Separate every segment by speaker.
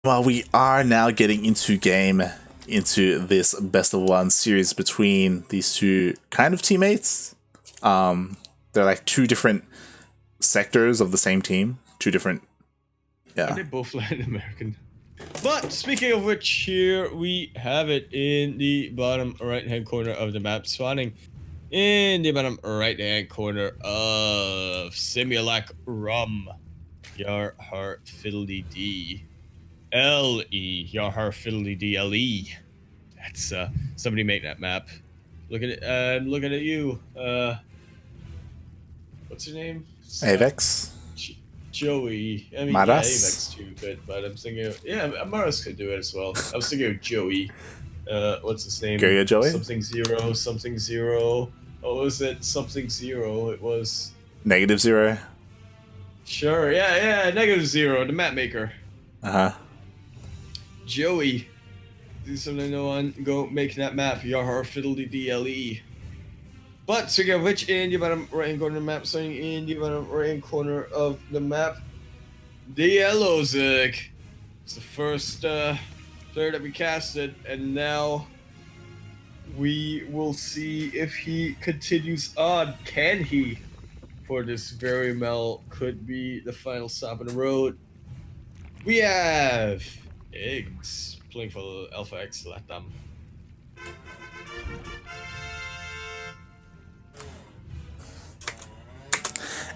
Speaker 1: Well, we are now getting into this best of one series between these two kind of teammates. They're like two different sectors of the same team. Two different,
Speaker 2: Are they both Latin American? But speaking of which, here we have it in the bottom right-hand corner of the map, spawning in the bottom right-hand corner of Simulac Rum. Yar har fiddly d. L-E. Yar har fiddly d L-E. That's somebody made that map. Look at it. I'm looking at you. What's your name?
Speaker 1: Avex.
Speaker 2: Joey. I mean,
Speaker 1: Maras?
Speaker 2: yeah, Avex too, but I'm thinking of, yeah, Maras could do it as well. I was thinking of Joey. What's his name?
Speaker 1: Goya Joey?
Speaker 2: Something zero. What was it? Something zero. It was...
Speaker 1: -0.
Speaker 2: Sure, yeah, -0, the map maker.
Speaker 1: Uh-huh.
Speaker 2: Joey. Do something no one. Go make that map. Yar fiddly DLE. But speaking of which, in the bottom right-hand corner of the map, starting in the bottom right-hand corner of the map, the eGGz. It's the first player that we casted, and now we will see if he continues on. Can he? For this very well could be the final stop on the road. We have eGGz playing for Alpha X Latam.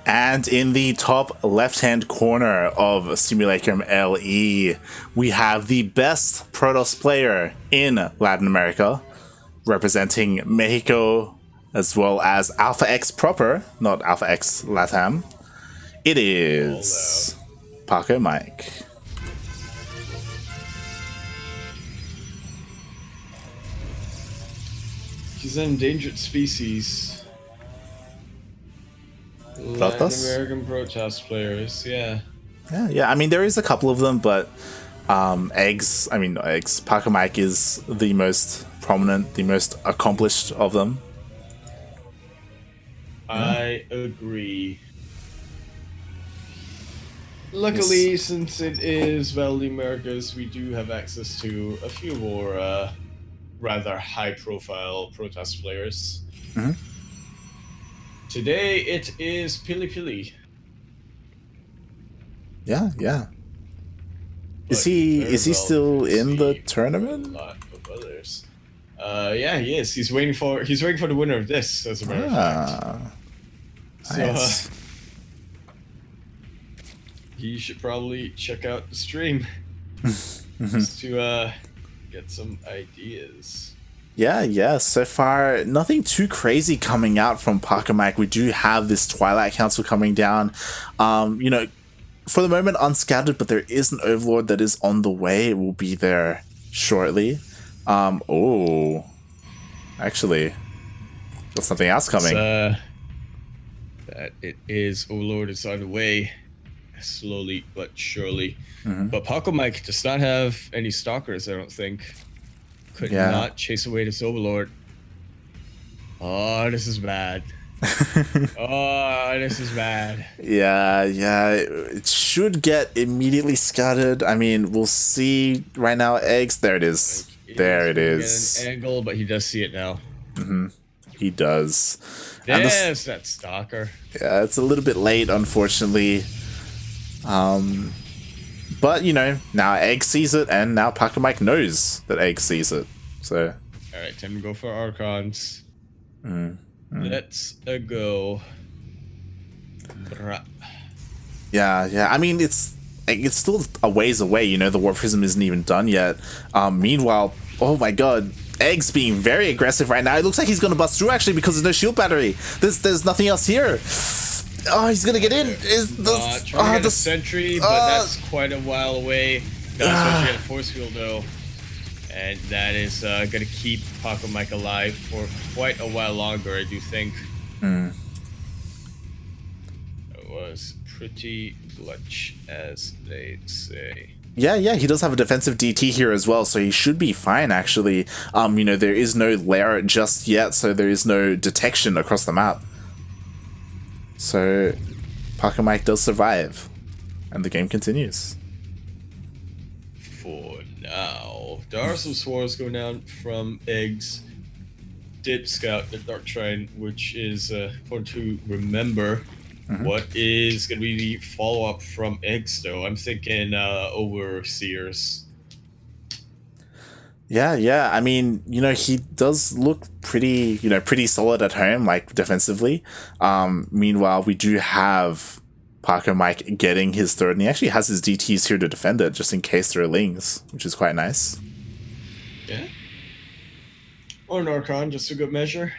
Speaker 1: And in the top left-hand corner of Simulacrum LE, we have the best Protoss player in Latin America, representing Mexico as well as Alpha X proper, not Alpha X Latam. It is Pacomike.
Speaker 2: He's an endangered species.
Speaker 1: Protoss?
Speaker 2: Latin American Protoss players, yeah.
Speaker 1: Yeah. I mean, there is a couple of them, but Pacomike is the most prominent, the most accomplished of them.
Speaker 2: I agree. Luckily, since it is well the Americas, we do have access to a few more rather high-profile Protoss players.
Speaker 1: Mm-hmm.
Speaker 2: Today it is Pili Pili.
Speaker 1: Yeah. Is he still in the tournament?
Speaker 2: A lot of others. Yeah, he is. He's waiting for the winner of this, as a matter of fact.
Speaker 1: Nice.
Speaker 2: So he should probably check out the stream just to get some ideas.
Speaker 1: Yeah. So far, nothing too crazy coming out from Pacomike. We do have this Twilight Council coming down. For the moment, unscattered, but there is an Overlord that is on the way. It will be there shortly. Actually, there's something else coming.
Speaker 2: That it is Overlord is on the way, slowly but surely.
Speaker 1: Mm-hmm.
Speaker 2: But Pacomike does not have any stalkers, I don't think. Could not chase away this Overlord. Oh, this is bad. This is bad.
Speaker 1: Yeah. It should get immediately scattered. I mean, we'll see right now. eGGz. There it is. There it is.
Speaker 2: Get an angle, but he does see it now.
Speaker 1: Mm-hmm. He does.
Speaker 2: There's that stalker.
Speaker 1: Yeah, it's a little bit late, unfortunately. But now eGGz sees it, and now Pacomike knows that eGGz sees it. So.
Speaker 2: All right, time to go for Archons. Let's go.
Speaker 1: Yeah. I mean, it's still a ways away. The Warp Prism isn't even done yet. Meanwhile, oh my God, eGGz being very aggressive right now. It looks like he's gonna bust through actually because there's no shield battery. There's nothing else here. Oh, he's gonna get in.
Speaker 2: Trying to get a sentry, but that's quite a while away. That's what you get a force field though. And that is going to keep Pacomike alive for quite a while longer, I do think. It was pretty clutch, as they say.
Speaker 1: Yeah, he does have a defensive DT here as well, so he should be fine, actually. There is no lair just yet, so there is no detection across the map. So, Pacomike does survive, and the game continues.
Speaker 2: for now. There are some swarms going down from eGGz. Did scout the Dark Shrine, which is important to remember. What is going to be the follow-up from eGGz, though? I'm thinking Overseers.
Speaker 1: Yeah. I mean, he does look pretty, pretty solid at home, like defensively. Meanwhile, we do have Pacomike getting his third, and he actually has his DTs here to defend it, just in case there are lings, which is quite nice.
Speaker 2: Yeah. Or an Archon, just a good measure.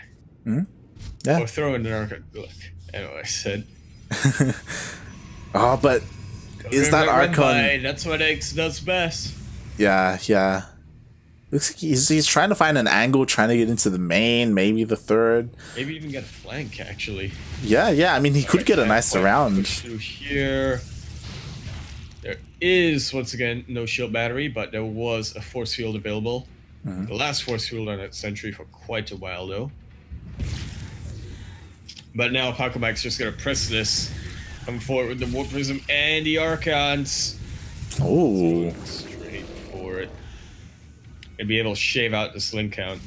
Speaker 1: Yeah.
Speaker 2: Or throw in an Archon. Look, I know what I said.
Speaker 1: Oh, but is that Archon?
Speaker 2: That's what eGGz does best.
Speaker 1: Yeah. Looks like he's trying to find an angle, trying to get into the main, maybe the third.
Speaker 2: Maybe even get a flank, actually.
Speaker 1: Yeah. I mean, he could get a nice surround.
Speaker 2: Through here. There is, once again, no shield battery, but there was a force field available. The last force field on that sentry for quite a while, though. But now Pacomike's just going to press this. Come forward with the Warp Prism and the Archons.
Speaker 1: Oh.
Speaker 2: Straight for it. And be able to shave out the sling count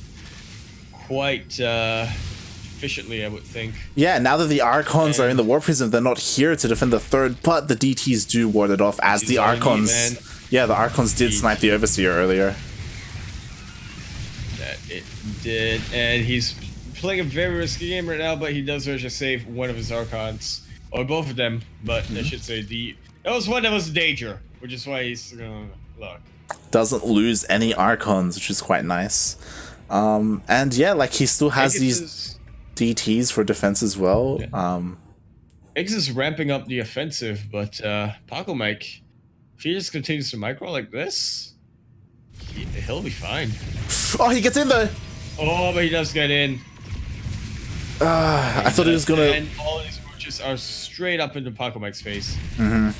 Speaker 2: quite efficiently, I would think.
Speaker 1: Yeah, now that the Archons are in the Warp Prism, they're not here to defend the third, but the DTs do ward it off as the Archons... Yeah, the Archons did snipe the Overseer earlier.
Speaker 2: That it did, and he's playing a very risky game right now, but he does manage to save one of his Archons. Or both of them, but I should say that was one that was in danger, which is why he's look.
Speaker 1: Doesn't lose any Archons, which is quite nice. And yeah, like he still has these DTs for defense as well.
Speaker 2: Yeah. eGGz is ramping up the offensive, but Pacomike, if he just continues to micro like this, he'll be fine.
Speaker 1: Oh, he gets in though!
Speaker 2: Oh, but he does get in.
Speaker 1: I thought he was gonna...
Speaker 2: And all his roaches are straight up into Pacomike's face.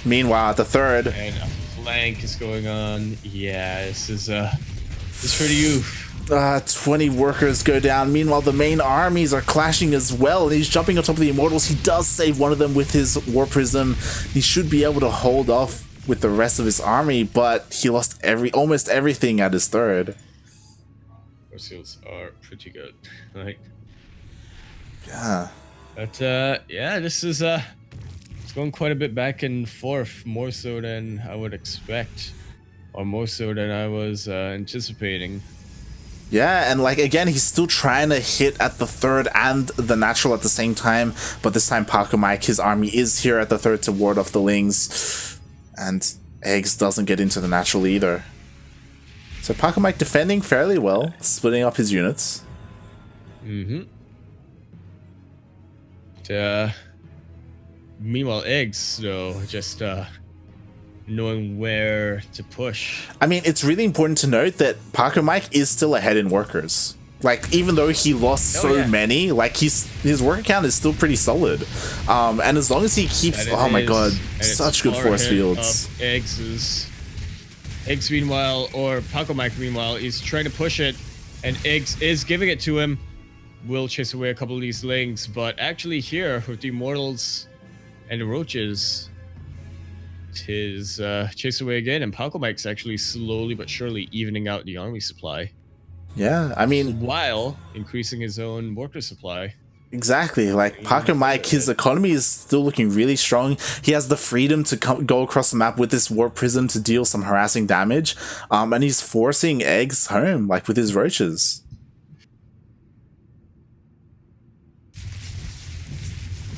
Speaker 1: Meanwhile, at the third...
Speaker 2: And a flank is going on. Yeah, this is for the youth.
Speaker 1: 20 workers go down. Meanwhile, the main armies are clashing as well. And he's jumping on top of the Immortals. He does save one of them with his War Prism. He should be able to hold off with the rest of his army, but he lost almost everything at his third.
Speaker 2: Our seals are pretty good. Like,
Speaker 1: yeah.
Speaker 2: But yeah, this is it's going quite a bit back and forth, more so than I would expect, or more so than I was anticipating.
Speaker 1: Yeah, and like again, he's still trying to hit at the third and the natural at the same time, but this time Pacomike, his army is here at the third to ward off the lings, and eGGz doesn't get into the natural either. So Pacomike defending fairly well, splitting up his units.
Speaker 2: Meanwhile, eGGz, though, just knowing where to push.
Speaker 1: I mean, it's really important to note that Pacomike is still ahead in workers. Like, even though he lost many, like his worker count is still pretty solid. And as long as he keeps, oh my god, such good force fields.
Speaker 2: eGGz, meanwhile, or Pacomike, meanwhile, is trying to push it, and eGGz is giving it to him. Will chase away a couple of these lings, but actually here with the Immortals and the Roaches, his chase away again, and Pacomike's actually slowly but surely evening out the army supply.
Speaker 1: Yeah, I mean,
Speaker 2: while increasing his own worker supply.
Speaker 1: Exactly, like Pacomike, his economy is still looking really strong. He has the freedom to go across the map with this Warp Prism to deal some harassing damage, and he's forcing eGGz home, like with his roaches.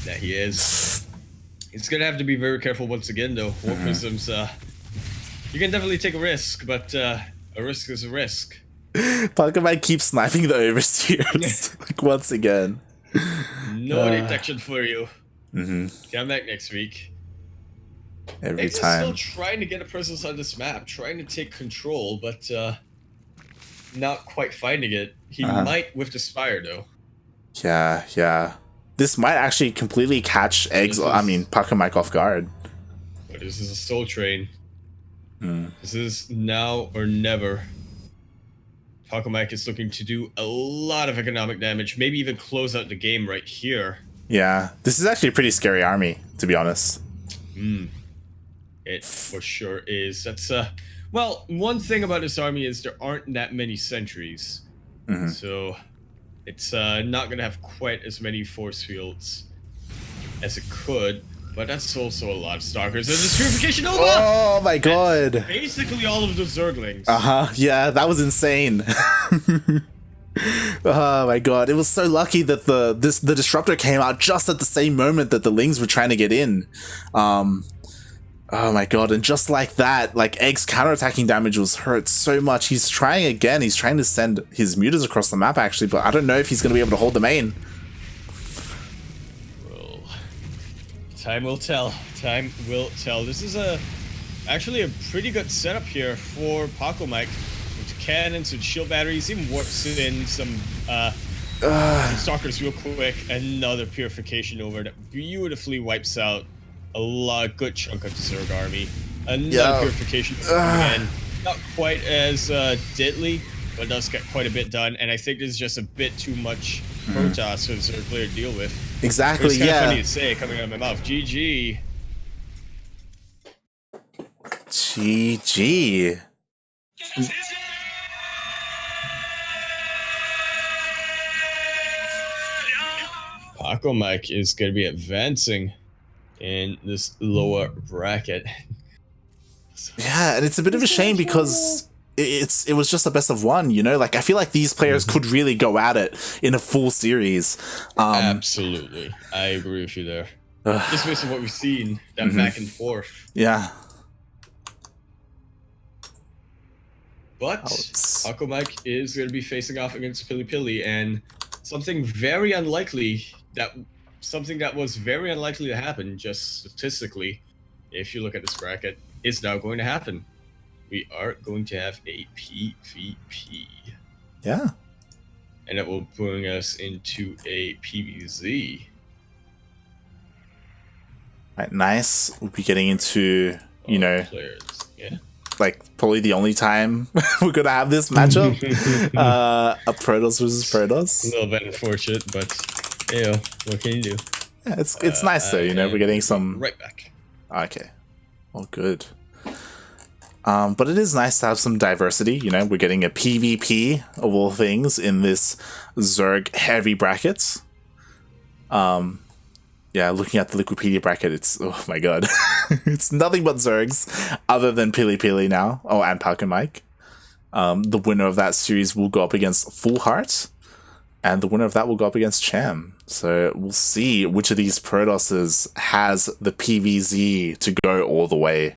Speaker 2: Yeah, he is. He's gonna have to be very careful once again, though. Warp Prisms, you can definitely take a risk, but a risk is a risk.
Speaker 1: Pacomike keeps sniping the Overseers, like once again.
Speaker 2: No detection for you. Come back next week.
Speaker 1: Every
Speaker 2: eGGz
Speaker 1: time.
Speaker 2: is still trying to get a presence on this map, trying to take control, but not quite finding it. He might with the Spire, though.
Speaker 1: Yeah. This might actually completely catch Pacomike off guard.
Speaker 2: But this is a soul train. This is now or never. Pacomike is looking to do a lot of economic damage, maybe even close out the game right here.
Speaker 1: Yeah, this is actually a pretty scary army, to be honest.
Speaker 2: It for sure is. That's Well, one thing about this army is there aren't that many sentries, so it's not going to have quite as many force fields as it could. But that's also a lot of Stalkers. There's this Purification Nova!
Speaker 1: Oh my god.
Speaker 2: That's basically all of the Zerglings.
Speaker 1: Yeah, that was insane. Oh my god, it was so lucky that the Disruptor came out just at the same moment that the Lings were trying to get in. Oh my god, and just like that, like Egg's counterattacking damage was hurt so much. He's trying again, he's trying to send his mutas across the map actually, but I don't know if he's going to be able to hold the main.
Speaker 2: Well, time will tell. Time will tell. This is actually a pretty good setup here for Pacomike. With cannons and shield batteries, even warps in some Stalkers real quick. Another Purification over that beautifully wipes out a good chunk of the Zerg army. Another Purification again. Not quite as deadly, but does get quite a bit done. And I think this is just a bit too much Protoss for the Zerg player to deal with.
Speaker 1: Exactly,
Speaker 2: it's kind of funny to say coming out of my mouth. GG.
Speaker 1: GG.
Speaker 2: Pacomike is going to be advancing in this lower bracket.
Speaker 1: Yeah, and it's a bit of a shame because it was just a best of one, you know? Like, I feel like these players could really go at it in a full series.
Speaker 2: Absolutely. I agree with you there. Just based on what we've seen, that back and forth.
Speaker 1: Yeah.
Speaker 2: But Pacomike is going to be facing off against Pili Pili, and something that was very unlikely to happen, just statistically, if you look at this bracket, is now going to happen. We are going to have a PvP.
Speaker 1: Yeah.
Speaker 2: And it will bring us into a PvZ.
Speaker 1: Right, nice. We'll be getting into, you know,
Speaker 2: players. Yeah.
Speaker 1: Like, probably the only time we're going to have this matchup. A Protoss versus Protoss.
Speaker 2: A little bit unfortunate, but, you know, what can you do?
Speaker 1: Yeah, it's nice though, you know, we're getting some...
Speaker 2: Right back.
Speaker 1: Okay. Well, good. But it is nice to have some diversity, you know, we're getting a PvP of all things in this Zerg heavy brackets. Yeah, looking at the Liquipedia bracket, it's, oh my god, it's nothing but Zergs other than Pili Pili now, and Pacomike. The winner of that series will go up against Full Heart, and the winner of that will go up against Cham. So we'll see which of these Protosses has the PvZ to go all the way.